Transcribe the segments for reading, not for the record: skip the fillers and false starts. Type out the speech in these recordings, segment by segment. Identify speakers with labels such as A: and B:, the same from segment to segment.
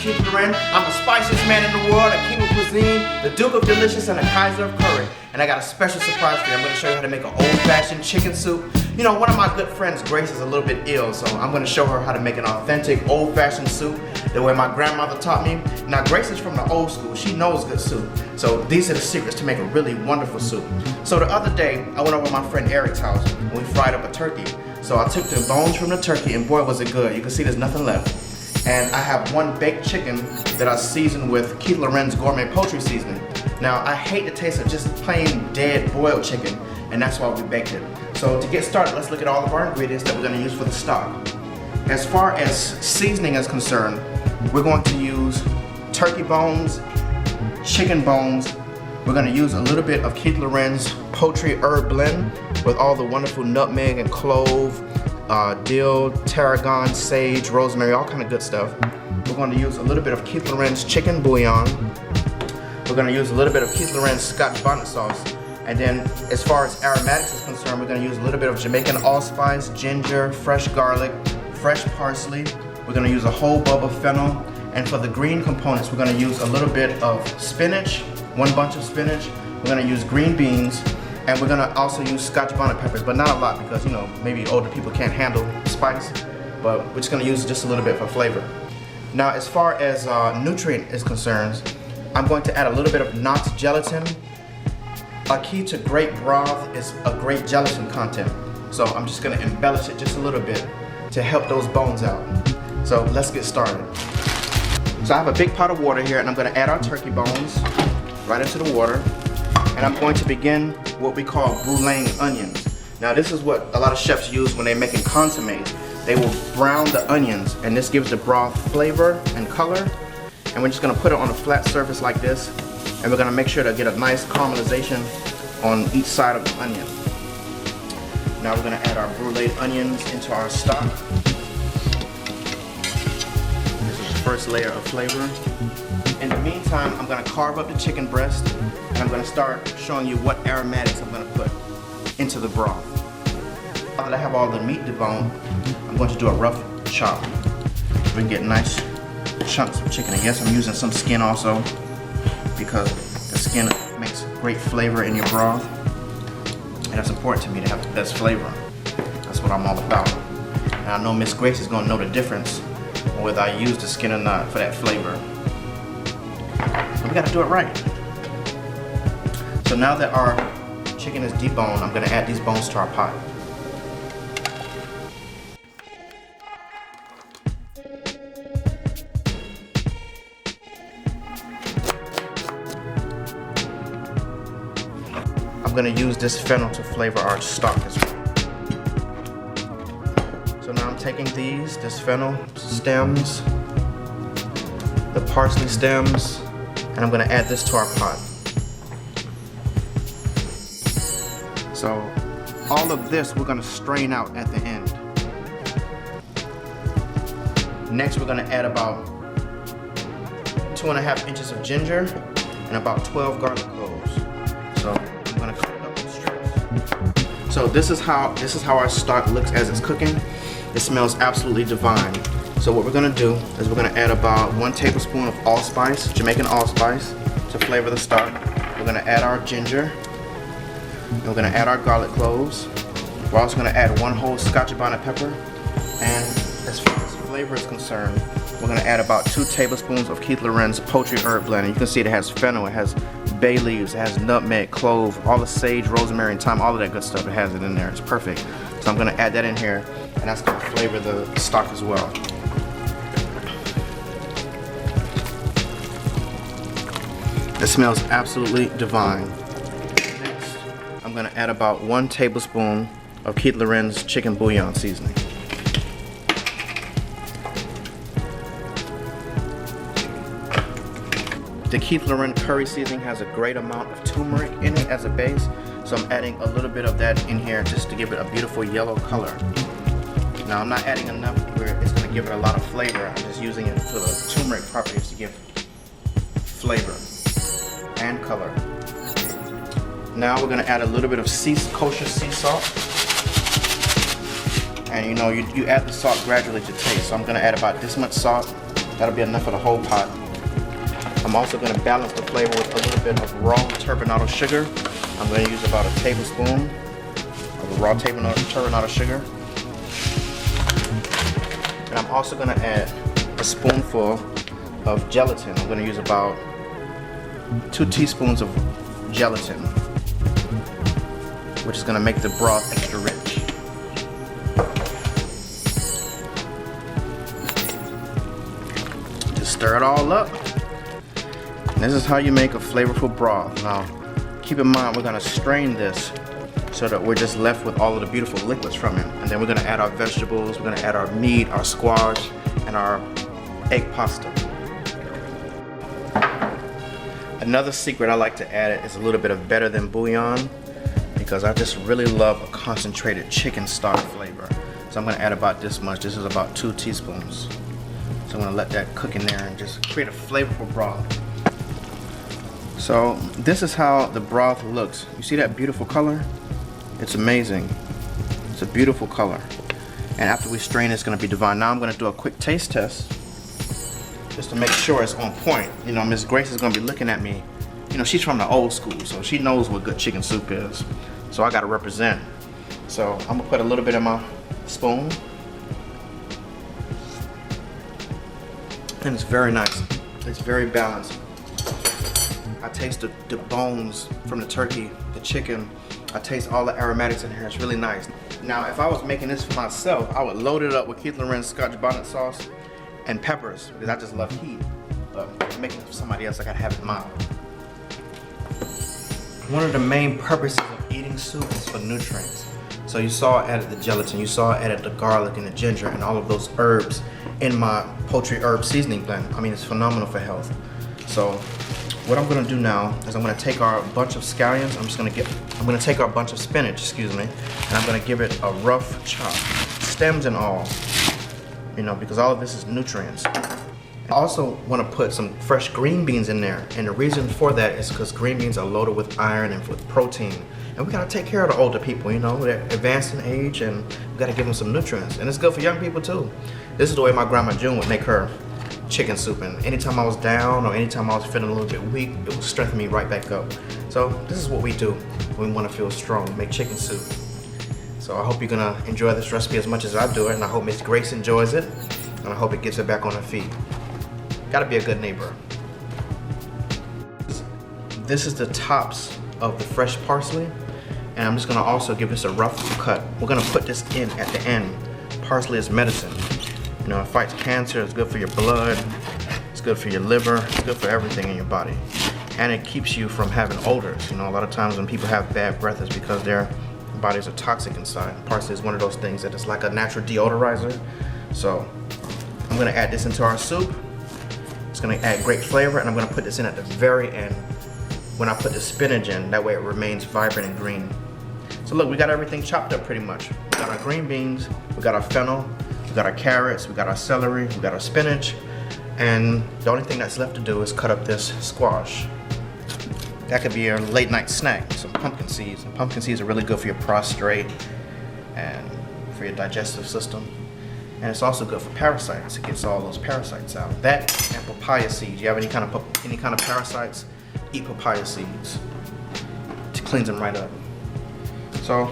A: Keith Lorren. I'm the spiciest man in the world, a king of cuisine, the Duke of Delicious, and the Kaiser of Curry. And I got a special surprise for you. I'm going to show you how to make an old-fashioned chicken soup. You know, one of my good friends, Grace, is a little bit ill, so I'm going to show her how to make an authentic old-fashioned soup the way my grandmother taught me. Now, Grace is from the old school. She knows good soup. So these are the secrets to make a really wonderful soup. So the other day, I went over to my friend Eric's house and we fried up a turkey. So I took the bones from the turkey and boy was it good. You can see there's nothing left. And I have one baked chicken that I seasoned with Keith Lorren's gourmet poultry seasoning. Now I hate the taste of just plain dead boiled chicken, and that's why we baked it. So to get started, let's look at all of our ingredients that we're going to use for the stock. As far as seasoning is concerned, we're going to use turkey bones, chicken bones. We're going to use a little bit of Keith Lorren's poultry herb blend with all the wonderful nutmeg and clove, dill, tarragon, sage, rosemary, all kind of good stuff. We're going to use a little bit of Keith Lorren's chicken bouillon. We're going to use a little bit of Keith Lorren's Scotch bonnet sauce. And then as far as aromatics is concerned, we're going to use a little bit of Jamaican allspice, ginger, fresh garlic, fresh parsley. We're going to use a whole bulb of fennel. And for the green components, we're going to use a little bit of spinach, one bunch of spinach. We're going to use green beans. And we're gonna also use Scotch bonnet peppers, but not a lot because, you know, maybe older people can't handle spice, but we're just gonna use just a little bit for flavor. Now, as far as nutrient is concerned, I'm going to add a little bit of Knox gelatin. A key to great broth is a great gelatin content. So I'm just gonna embellish it just a little bit to help those bones out. So let's get started. So I have a big pot of water here and I'm gonna add our turkey bones right into the water. And I'm going to begin what we call bruleeing onions. Now this is what a lot of chefs use when they're making consommes. They will brown the onions and this gives the broth flavor and color. And we're just gonna put it on a flat surface like this. And we're gonna make sure to get a nice caramelization on each side of the onion. Now we're gonna add our bruleed onions into our stock. This is the first layer of flavor. In the meantime, I'm gonna carve up the chicken breast and I'm gonna start showing you what aromatics I'm gonna put into the broth. Now that I have all the meat deboned, I'm going to do a rough chop. We can get nice chunks of chicken. And yes, I'm using some skin also because the skin makes great flavor in your broth. And it's important to me to have the best flavor. That's what I'm all about. And I know Miss Grace is gonna know the difference whether I use the skin or not for that flavor. We gotta do it right. So now that our chicken is deboned, I'm gonna add these bones to our pot. I'm gonna use this fennel to flavor our stock as well. So now I'm taking this fennel stems, the parsley stems, and I'm gonna add this to our pot. So all of this we're gonna strain out at the end. Next we're gonna add about 2.5 inches of ginger and about 12 garlic cloves. So I'm gonna cut it up in strips. So this is how our stock looks as it's cooking. It smells absolutely divine. So what we're gonna do is we're gonna add about 1 tablespoon of allspice, Jamaican allspice, to flavor the stock. We're gonna add our ginger, and we're gonna add our garlic cloves. We're also gonna add 1 whole Scotch bonnet pepper. And as far as flavor is concerned, we're gonna add about 2 tablespoons of Keith Lorren's poultry herb blend. And you can see it has fennel, it has bay leaves, it has nutmeg, clove, all the sage, rosemary, and thyme, all of that good stuff. It has it in there. It's perfect. So I'm gonna add that in here, and that's gonna flavor the stock as well. It smells absolutely divine. Next, I'm gonna add about 1 tablespoon of Keith Lorren's chicken bouillon seasoning. The Keith Lorren curry seasoning has a great amount of turmeric in it as a base, so I'm adding a little bit of that in here just to give it a beautiful yellow color. Now I'm not adding enough where it's gonna give it a lot of flavor. I'm just using it for the turmeric properties to give flavor and color. Now we're gonna add a little bit of kosher sea salt. And you know, you add the salt gradually to taste. So I'm gonna add about this much salt. That'll be enough for the whole pot. I'm also going to balance the flavor with a little bit of raw turbinado sugar. I'm going to use about a tablespoon of raw turbinado sugar. And I'm also going to add a spoonful of gelatin. I'm going to use about 2 teaspoons of gelatin, which is going to make the broth extra rich. Just stir it all up. And this is how you make a flavorful broth. Now, keep in mind we're going to strain this so that we're just left with all of the beautiful liquids from it. And then we're going to add our vegetables, we're going to add our meat, our squash, and our egg pasta. Another secret I like to add is a little bit of better than bouillon, because I just really love a concentrated chicken stock flavor. So I'm going to add about this much. This is about 2 teaspoons. So I'm going to let that cook in there and just create a flavorful broth. So this is how the broth looks. You see that beautiful color? It's amazing. It's a beautiful color. And after we strain, it's going to be divine. Now I'm going to do a quick taste test just to make sure it's on point. You know, Miss Grace is going to be looking at me. You know, she's from the old school, so she knows what good chicken soup is. So I got to represent. So I'm going to put a little bit in my spoon. And it's very nice. It's very balanced. I taste the bones from the turkey, the chicken. I taste all the aromatics in here. It's really nice. Now, if I was making this for myself, I would load it up with Keith Lorren Scotch bonnet sauce and peppers, because I just love heat. But making it for somebody else, I gotta have it mild. One of the main purposes of eating soup is for nutrients. So you saw I added the gelatin, you saw I added the garlic and the ginger and all of those herbs in my poultry herb seasoning blend. I mean, it's phenomenal for health. So what I'm gonna do now is I'm gonna take our bunch of scallions, I'm gonna take our bunch of spinach, excuse me, and I'm gonna give it a rough chop, stems and all, you know, because all of this is nutrients. I also wanna put some fresh green beans in there, and the reason for that is because green beans are loaded with iron and with protein. And we gotta take care of the older people, you know, they're advanced in age, and we gotta give them some nutrients. And it's good for young people too. This is the way my grandma June would make her chicken soup, and anytime I was down or anytime I was feeling a little bit weak, it would strengthen me right back up. So this is what we do when we want to feel strong, make chicken soup. So I hope you're gonna enjoy this recipe as much as I do it, and I hope Miss Grace enjoys it, and I hope it gets her back on her feet. Gotta be a good neighbor. This is the tops of the fresh parsley, and I'm just gonna also give this a rough cut. We're gonna put this in at the end. Parsley is medicine. You know, it fights cancer, it's good for your blood, it's good for your liver, it's good for everything in your body. And it keeps you from having odors. You know, a lot of times when people have bad breath, it's because their bodies are toxic inside. Parsley is one of those things that is like a natural deodorizer. So I'm gonna add this into our soup. It's gonna add great flavor, and I'm gonna put this in at the very end when I put the spinach in. That way it remains vibrant and green. So look, we got everything chopped up pretty much. We got our green beans, we got our fennel, we got our carrots, we got our celery, we got our spinach, and the only thing that's left to do is cut up this squash. That could be your late night snack, some pumpkin seeds. And pumpkin seeds are really good for your prostate and for your digestive system. And it's also good for parasites. It gets all those parasites out. That and papaya seeds. You have any kind of parasites, eat papaya seeds to cleanse them right up. So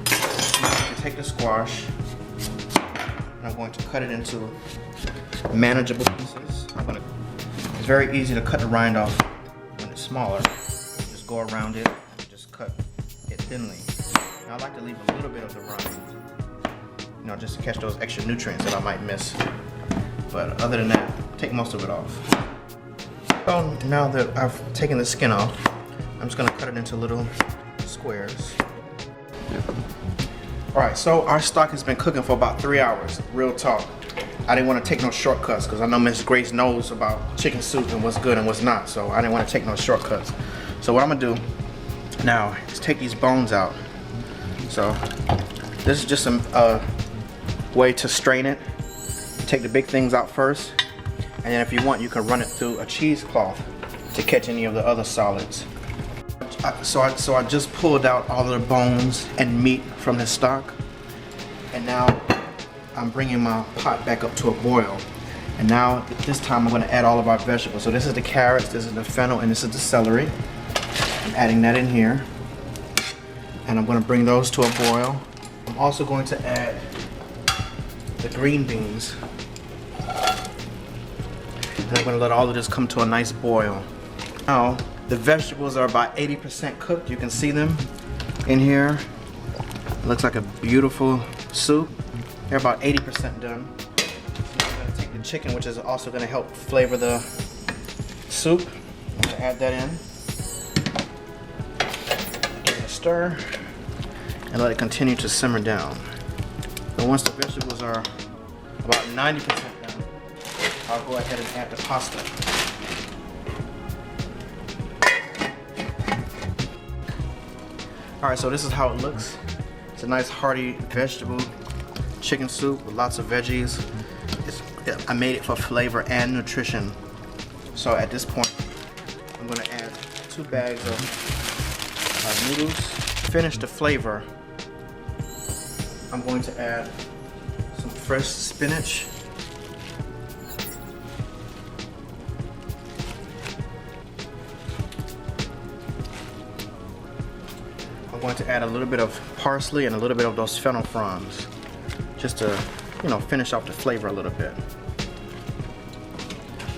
A: you take the squash, and I'm going to cut it into manageable pieces. It's very easy to cut the rind off when it's smaller. Just go around it and just cut it thinly. Now I like to leave a little bit of the rind, you know, just to catch those extra nutrients that I might miss. But other than that, take most of it off. So now that I've taken the skin off, I'm just gonna cut it into little squares. Alright, so our stock has been cooking for about 3 hours, real talk. I didn't want to take no shortcuts because I know Miss Grace knows about chicken soup and what's good and what's not, so I didn't want to take no shortcuts. So what I'm gonna do now is take these bones out. So this is just a way to strain it. Take the big things out first, and then if you want, you can run it through a cheesecloth to catch any of the other solids. So I just pulled out all of the bones and meat from the stock, and now I'm bringing my pot back up to a boil. And now, this time I'm gonna add all of our vegetables. So this is the carrots, this is the fennel, and this is the celery. I'm adding that in here. And I'm gonna bring those to a boil. I'm also going to add the green beans. And I'm gonna let all of this come to a nice boil. Now, the vegetables are about 80% cooked. You can see them in here. It looks like a beautiful soup. They're about 80% done. So I'm gonna take the chicken, which is also gonna help flavor the soup. I'm gonna add that in. Give it a stir and let it continue to simmer down. And once the vegetables are about 90% done, I'll go ahead and add the pasta. Alright, so this is how it looks. It's a nice hearty vegetable chicken soup with lots of veggies. I made it for flavor and nutrition. So at this point, I'm gonna add 2 bags of noodles. To finish the flavor, I'm going to add some fresh spinach. I'm going to add a little bit of parsley and a little bit of those fennel fronds, just to, finish off the flavor a little bit.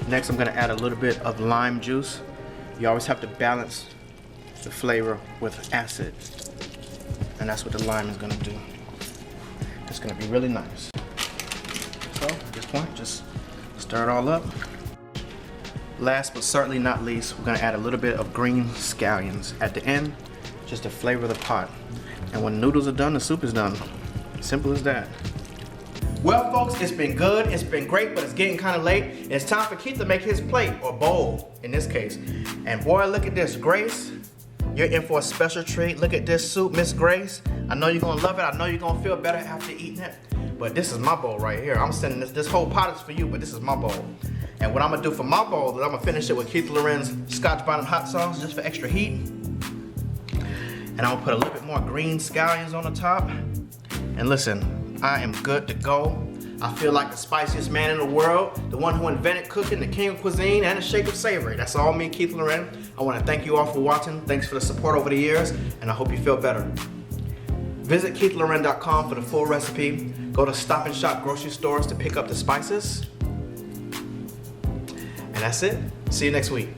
A: Next, I'm going to add a little bit of lime juice. You always have to balance the flavor with acid, and that's what the lime is going to do. It's going to be really nice. So at this point, just stir it all up. Last but certainly not least, we're going to add a little bit of green scallions at the end, just to flavor the pot. And when noodles are done, the soup is done. Simple as that. Well, folks, it's been good, it's been great, but it's getting kind of late. It's time for Keith to make his plate, or bowl in this case. And boy, look at this, Grace. You're in for a special treat. Look at this soup, Miss Grace. I know you're gonna love it. I know you're gonna feel better after eating it. But this is my bowl right here. I'm sending this whole pot is for you, but this is my bowl. And what I'm gonna do for my bowl is I'm gonna finish it with Keith Lorren's Scotch Bonnet hot sauce, just for extra heat. And I'm gonna put a little bit more green scallions on the top. And listen, I am good to go. I feel like the spiciest man in the world, the one who invented cooking, the king of cuisine, and the shake of savory. That's all me, Keith Lorren. I want to thank you all for watching. Thanks for the support over the years, and I hope you feel better. Visit KeithLorren.com for the full recipe. Go to Stop and Shop grocery stores to pick up the spices. And that's it. See you next week.